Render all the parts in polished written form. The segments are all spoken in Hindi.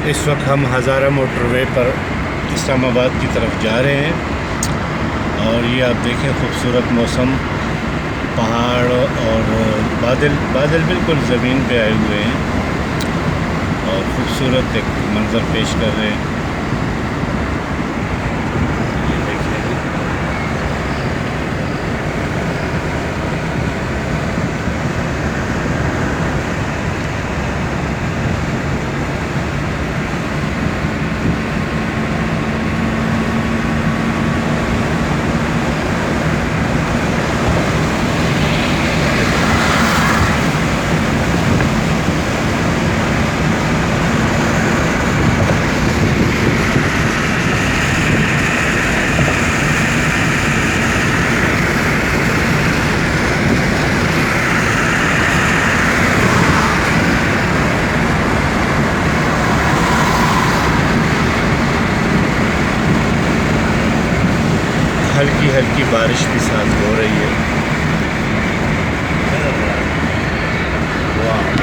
इस वक्त हम हज़ारा मोटरवे पर इस्लामाबाद की तरफ जा रहे हैं और ये आप देखें खूबसूरत मौसम, पहाड़ और बादल बिल्कुल ज़मीन पे आए हुए हैं और ख़ूबसूरत एक मंज़र पेश कर रहे हैं। हल्की हल्की बारिश भी साथ हो रही है। वाह,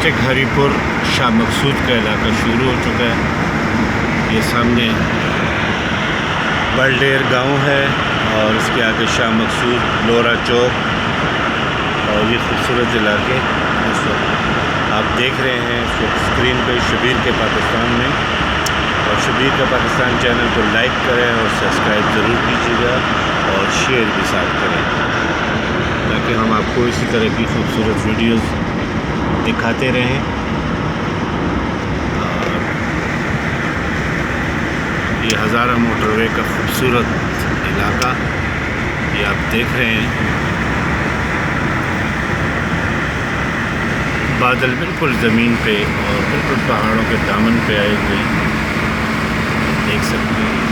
डिस्ट्रिक्ट हरीपुर शाह मकसूद का इलाका शुरू हो चुका है। ये सामने बलडेर गांव है और इसके आगे शाह मकसूद, लोरा चौक और ये खूबसूरत इलाके इस वक्त आप देख रहे हैं इस वक्त स्क्रीन पे शबीर के पाकिस्तान में। और शबीर का पाकिस्तान चैनल को लाइक करें और सब्सक्राइब ज़रूर कीजिएगा और शेयर भी साथ करें, ताकि हम आपको इसी तरह की खूबसूरत वीडियोस दिखाते रहें। और ये हज़ारा मोटरवे का खूबसूरत इलाका ये आप देख रहे हैं। बादल बिल्कुल ज़मीन पे और बिल्कुल पहाड़ों के दामन पे आए हुए देख सकते हैं।